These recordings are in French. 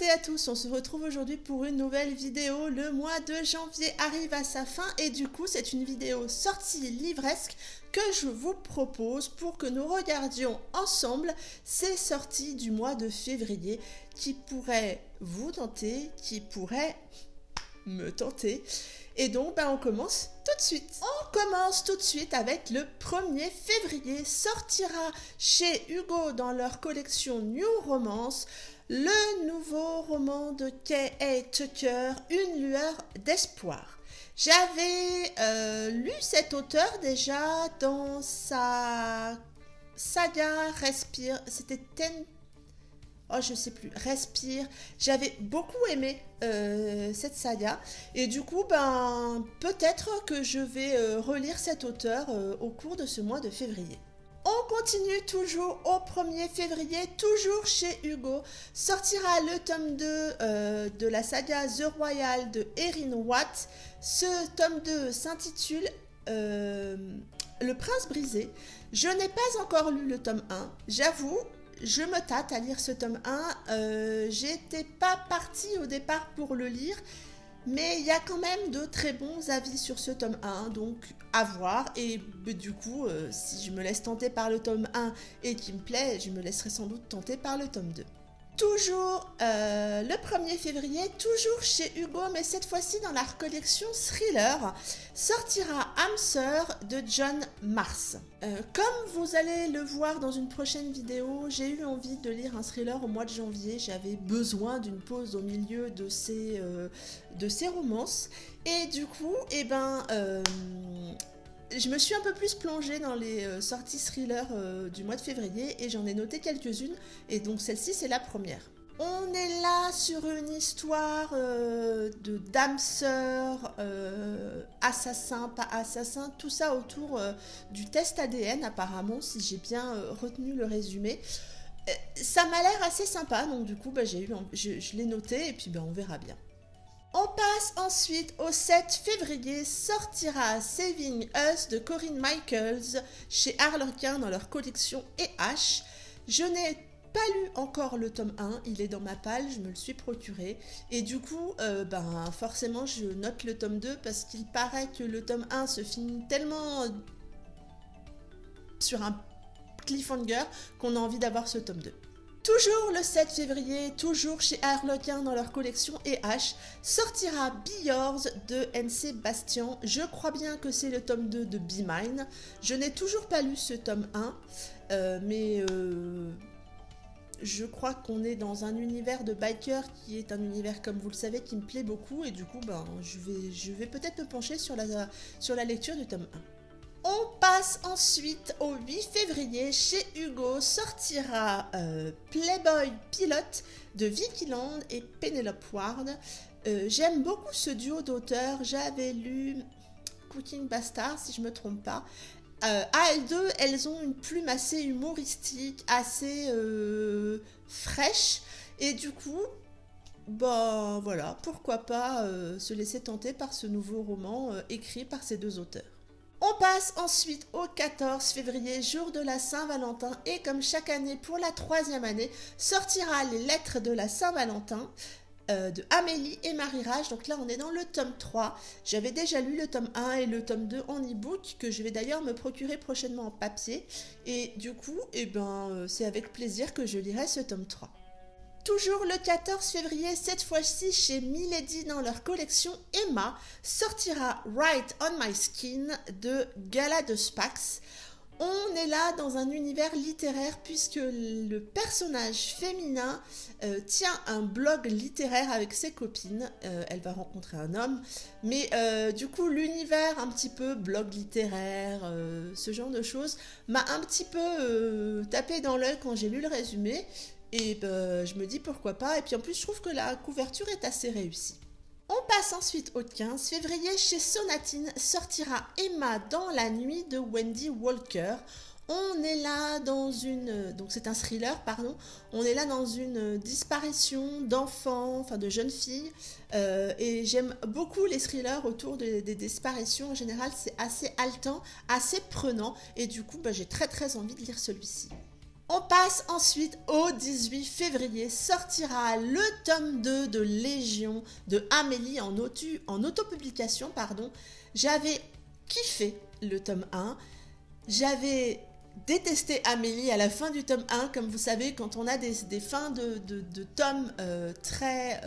et à tous, on se retrouve aujourd'hui pour une nouvelle vidéo. Le mois de janvier arrive à sa fin et du coup c'est une vidéo sortie livresque que je vous propose pour que nous regardions ensemble ces sorties du mois de février qui pourraient vous tenter, qui pourraient me tenter. Et donc on commence tout de suite. On commence tout de suite avec le 1er février. Sortira chez Hugo dans leur collection New Romance le nouveau roman de K.A. Tucker, Une lueur d'espoir. J'avais lu cet auteur déjà dans sa saga Respire. C'était je sais plus, Respire. J'avais beaucoup aimé cette saga et du coup peut-être que je vais relire cet auteur au cours de ce mois de février. On continue toujours au 1er février, toujours chez Hugo. Sortira le tome 2 de la saga The Royal de Erin Watt. Ce tome 2 s'intitule Le Prince brisé. Je n'ai pas encore lu le tome 1, j'avoue. Je me tâte à lire ce tome 1, j'étais pas partie au départ pour le lire, mais il y a quand même de très bons avis sur ce tome 1, donc à voir, et du coup, si je me laisse tenter par le tome 1 et qu'il me plaît, je me laisserai sans doute tenter par le tome 2. Toujours le 1er février, toujours chez Hugo, mais cette fois-ci dans la collection Thriller, sortira Âme Sœur de John Mars. Comme vous allez le voir dans une prochaine vidéo, j'ai eu envie de lire un thriller au mois de janvier. J'avais besoin d'une pause au milieu de ces romances. Et du coup, je me suis un peu plus plongée dans les sorties thrillers du mois de février et j'en ai noté quelques-unes et donc celle-ci c'est la première. On est là sur une histoire de d'âme sœur, assassin, pas assassin, tout ça autour du test ADN apparemment, si j'ai bien retenu le résumé. Ça m'a l'air assez sympa, donc du coup je l'ai noté et puis on verra bien. On passe ensuite au 7 février, sortira Saving Us de Corinne Michaels chez Harlequin dans leur collection EH. Je n'ai pas lu encore le tome 1, il est dans ma palle, je me le suis procuré. Et du coup, forcément je note le tome 2 parce qu'il paraît que le tome 1 se finit tellement sur un cliffhanger qu'on a envie d'avoir ce tome 2. Toujours le 7 février, toujours chez Harlequin dans leur collection EH, sortira Be Yours de NC Bastian. Je crois bien que c'est le tome 2 de Be Mine. Je n'ai toujours pas lu ce tome 1, mais je crois qu'on est dans un univers de biker qui est un univers, comme vous le savez, qui me plaît beaucoup. Et du coup, je vais peut-être me pencher sur la lecture du tome 1. On passe ensuite au 8 février, chez Hugo, sortira Playboy Pilote de Vicky Land et Penelope Ward. J'aime beaucoup ce duo d'auteurs, j'avais lu Cooking Bastard si je ne me trompe pas. À elles deux, elles ont une plume assez humoristique, assez fraîche et du coup, voilà, pourquoi pas se laisser tenter par ce nouveau roman écrit par ces deux auteurs. On passe ensuite au 14 février, jour de la Saint-Valentin, et comme chaque année, pour la 3e année, sortira les lettres de la Saint-Valentin de Amélie et Marie Rage. Donc là, on est dans le tome 3. J'avais déjà lu le tome 1 et le tome 2 en e-book, que je vais d'ailleurs me procurer prochainement en papier. Et du coup, c'est avec plaisir que je lirai ce tome 3. Toujours le 14 février, cette fois-ci chez Milady dans leur collection Emma, sortira Right on My Skin de Gala de Spax. On est là dans un univers littéraire puisque le personnage féminin tient un blog littéraire avec ses copines. Elle va rencontrer un homme, mais du coup l'univers un petit peu blog littéraire, ce genre de choses, m'a un petit peu tapé dans l'œil quand j'ai lu le résumé. Et je me dis pourquoi pas. Et puis en plus, je trouve que la couverture est assez réussie. On passe ensuite au 15 février. Chez Sonatine sortira Emma dans la nuit de Wendy Walker. On est là dans donc c'est un thriller, pardon. On est là dans une disparition d'enfants, enfin de jeunes filles. Et j'aime beaucoup les thrillers autour des disparitions. En général, c'est assez haletant, assez prenant. Et du coup, j'ai très très envie de lire celui-ci. On passe ensuite au 18 février, sortira le tome 2 de Légion de Amélie en autopublication, pardon. J'avais kiffé le tome 1, j'avais détesté Amélie à la fin du tome 1, comme vous savez, quand on a des fins de tomes très...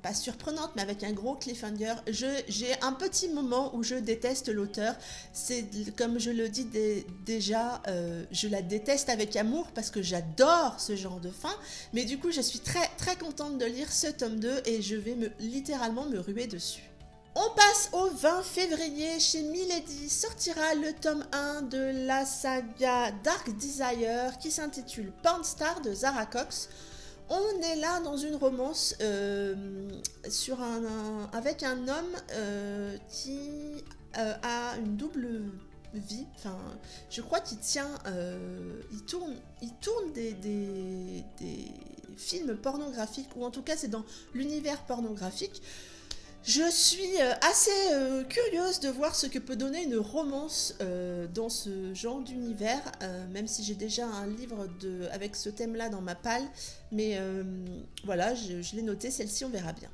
pas surprenante, mais avec un gros cliffhanger. J'ai un petit moment où je déteste l'auteur. C'est comme je le dis déjà, je la déteste avec amour parce que j'adore ce genre de fin. Mais du coup, je suis très très contente de lire ce tome 2 et je vais littéralement me ruer dessus. On passe au 20 février, chez Milady sortira le tome 1 de la saga Dark Desire qui s'intitule Porn Star de Zara Cox. On est là dans une romance avec un homme qui a une double vie. Enfin, je crois qu'il il tourne des films pornographiques, ou en tout cas c'est dans l'univers pornographique. Je suis assez curieuse de voir ce que peut donner une romance dans ce genre d'univers, même si j'ai déjà un livre avec ce thème-là dans ma palle. Mais voilà, je l'ai noté, celle-ci on verra bien.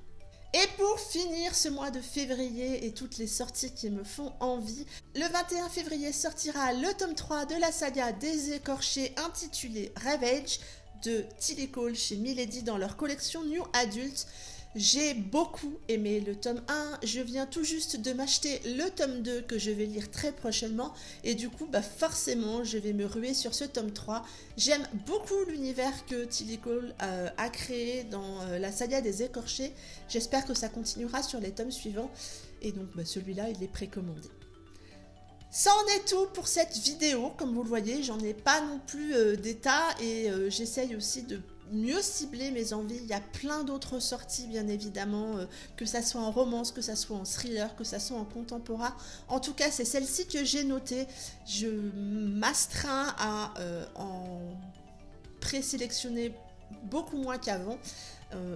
Et pour finir ce mois de février et toutes les sorties qui me font envie, le 21 février sortira le tome 3 de la saga des écorchés intitulé Ravage de Tilly Cole chez Milady dans leur collection New Adult. J'ai beaucoup aimé le tome 1, je viens tout juste de m'acheter le tome 2 que je vais lire très prochainement et du coup forcément je vais me ruer sur ce tome 3. J'aime beaucoup l'univers que Tilly Cole a créé dans la saga des écorchés, j'espère que ça continuera sur les tomes suivants et donc celui-là il est précommandé. Ça en est tout pour cette vidéo, comme vous le voyez, j'en ai pas non plus des tas et j'essaye aussi de mieux cibler mes envies. Il y a plein d'autres sorties bien évidemment, que ça soit en romance, que ça soit en thriller, que ça soit en contemporain. En tout cas c'est celle-ci que j'ai notée. Je m'astreins à en présélectionner beaucoup moins qu'avant.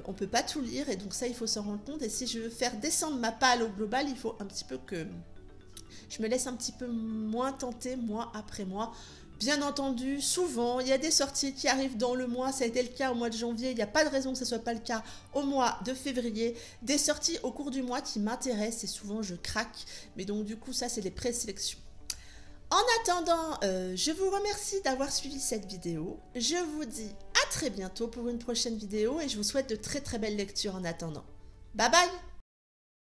On peut pas tout lire et donc ça il faut s'en rendre compte, et si je veux faire descendre ma palle au global, il faut un petit peu que je me laisse un petit peu moins tenter mois après mois. Bien entendu, souvent, il y a des sorties qui arrivent dans le mois, ça a été le cas au mois de janvier, il n'y a pas de raison que ce ne soit pas le cas au mois de février. Des sorties au cours du mois qui m'intéressent et souvent je craque, mais donc du coup ça c'est les présélections. En attendant, je vous remercie d'avoir suivi cette vidéo, je vous dis à très bientôt pour une prochaine vidéo et je vous souhaite de très très belles lectures en attendant. Bye bye!